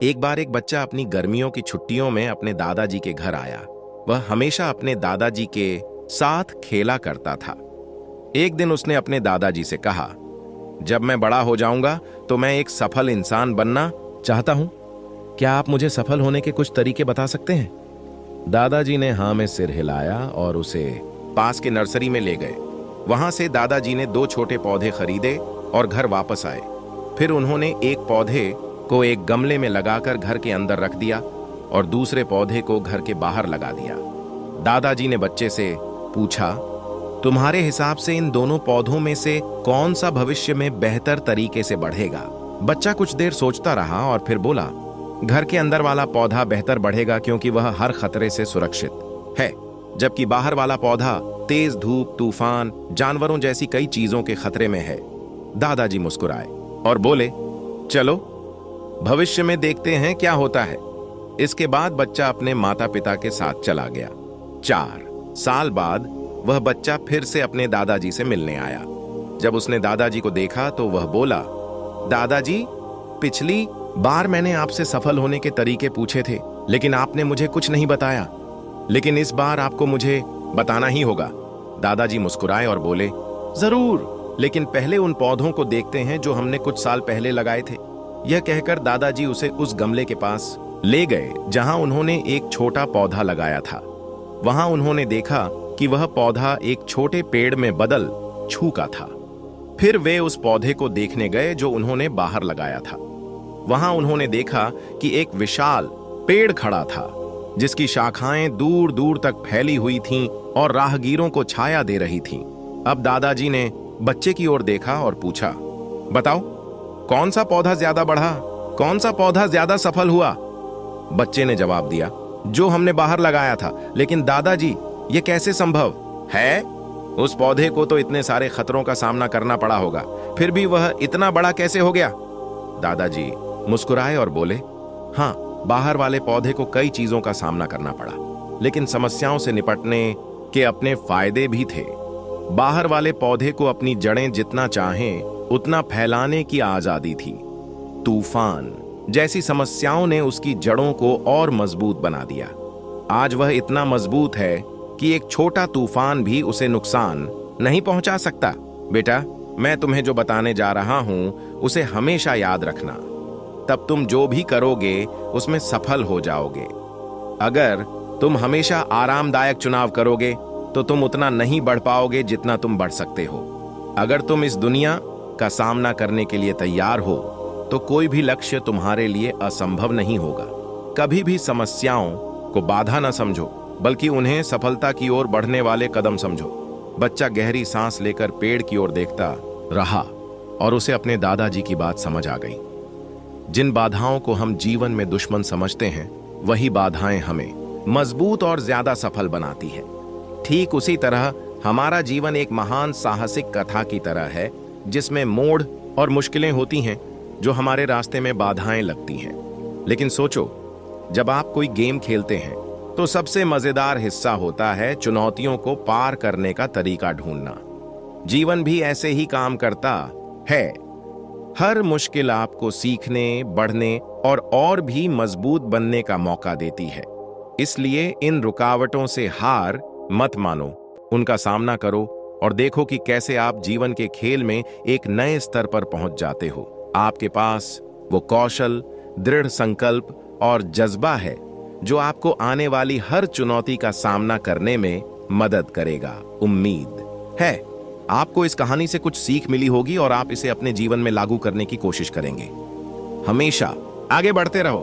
एक बार एक बच्चा अपनी गर्मियों की छुट्टियों में अपने दादाजी के घर आया। वह हमेशा अपने दादाजी के साथ खेला करता था। एक दिन उसने अपने दादाजी से कहा, जब मैं बड़ा हो जाऊंगा तो मैं एक सफल इंसान बनना चाहता हूं। क्या आप मुझे सफल होने के कुछ तरीके बता सकते हैं? दादाजी ने हाँ में सिर हिलाया और उसे पास के नर्सरी में ले गए। वहां से दादाजी ने 2 छोटे पौधे खरीदे और घर वापस आए। फिर उन्होंने एक पौधे को एक गमले में लगाकर घर के अंदर रख दिया और दूसरे पौधे को घर के बाहर लगा दिया। दादाजी ने बच्चे से पूछा, तुम्हारे हिसाब से इन दोनों पौधों में से कौन सा भविष्य में बेहतर तरीके से बढ़ेगा? बच्चा कुछ देर सोचता रहा और फिर बोला, घर के अंदर वाला पौधा बेहतर बढ़ेगा क्योंकि वह हर खतरे से सुरक्षित है, जबकि बाहर वाला पौधा तेज धूप, तूफान, जानवरों जैसी कई चीजों के खतरे में है। दादाजी मुस्कुराए और बोले, चलो भविष्य में देखते हैं क्या होता है। इसके बाद बच्चा अपने माता पिता के साथ चला गया। 4 साल बाद वह बच्चा फिर से अपने दादाजी से मिलने आया। जब उसने दादाजी को देखा तो वह बोला, दादाजी, पिछली बार मैंने आपसे सफल होने के तरीके पूछे थे, लेकिन आपने मुझे कुछ नहीं बताया, लेकिन इस बार आपको मुझे बताना ही होगा। दादाजी मुस्कुराए और बोले, जरूर, लेकिन पहले उन पौधों को देखते हैं जो हमने कुछ साल पहले लगाए थे। यह कहकर दादाजी उसे उस गमले के पास ले गए जहां उन्होंने एक छोटा पौधा लगाया था। वहां उन्होंने देखा कि वह पौधा एक छोटे पेड़ में बदल चुका था। फिर वे उस पौधे को देखने गए जो उन्होंने बाहर लगाया था। वहां उन्होंने देखा कि एक विशाल पेड़ खड़ा था जिसकी शाखाएं दूर दूर तक फैली हुई थीं और राहगीरों को छाया दे रही थीं। अब दादाजी ने बच्चे की ओर देखा और पूछा, बताओ, कौन सा पौधा ज्यादा बढ़ा? कौन सा पौधा ज्यादा सफल हुआ? बच्चे ने जवाब दिया, जो हमने बाहर लगाया था। लेकिन दादाजी, ये कैसे संभव है? उस पौधे को तो इतने सारे खतरों का सामना करना पड़ा होगा, फिर भी वह इतना बड़ा कैसे हो गया? दादाजी मुस्कुराए और बोले, हाँ, बाहर वाले पौधे को कई चीजों का सामना करना पड़ा, लेकिन समस्याओं से निपटने के अपने फायदे भी थे। बाहर वाले पौधे को अपनी जड़ें जितना चाहें उतना फैलाने की आजादी थी। तूफान जैसी समस्याओं ने उसकी जड़ों को और मजबूत बना दिया। आज वह इतना मजबूत है कि एक छोटा तूफान भी उसे नुकसान नहीं पहुंचा सकता। बेटा, मैं तुम्हें जो बताने जा रहा हूं उसे हमेशा याद रखना, तब तुम जो भी करोगे उसमें सफल हो जाओगे। अगर तुम हमेशा आरामदायक चुनाव करोगे तो तुम उतना नहीं बढ़ पाओगे जितना तुम बढ़ सकते हो। अगर तुम इस दुनिया का सामना करने के लिए तैयार हो तो कोई भी लक्ष्य तुम्हारे लिए असंभव नहीं होगा। कभी भी समस्याओं को बाधा न समझो, बल्कि उन्हें सफलता की ओर बढ़ने वाले कदम समझो। बच्चा गहरी सांस लेकर पेड़ की ओर देखता रहा और उसे अपने दादाजी की बात समझ आ गई। जिन बाधाओं को हम जीवन में दुश्मन समझते हैं, वही बाधाएं हमें मजबूत और ज्यादा सफल बनाती है। ठीक उसी तरह हमारा जीवन एक महान साहसिक कथा की तरह है, जिसमें मोड़ और मुश्किलें होती हैं जो हमारे रास्ते में बाधाएं लगती हैं। लेकिन सोचो, जब आप कोई गेम खेलते हैं तो सबसे मजेदार हिस्सा होता है चुनौतियों को पार करने का तरीका ढूंढना। जीवन भी ऐसे ही काम करता है। हर मुश्किल आपको सीखने, बढ़ने और भी मजबूत बनने का मौका देती है। इसलिए इन रुकावटों से हार मत मानो, उनका सामना करो और देखो कि कैसे आप जीवन के खेल में एक नए स्तर पर पहुंच जाते हो। आपके पास वो कौशल, दृढ़ संकल्प और जज्बा है जो आपको आने वाली हर चुनौती का सामना करने में मदद करेगा। उम्मीद है आपको इस कहानी से कुछ सीख मिली होगी और आप इसे अपने जीवन में लागू करने की कोशिश करेंगे। हमेशा आगे बढ़ते रहो।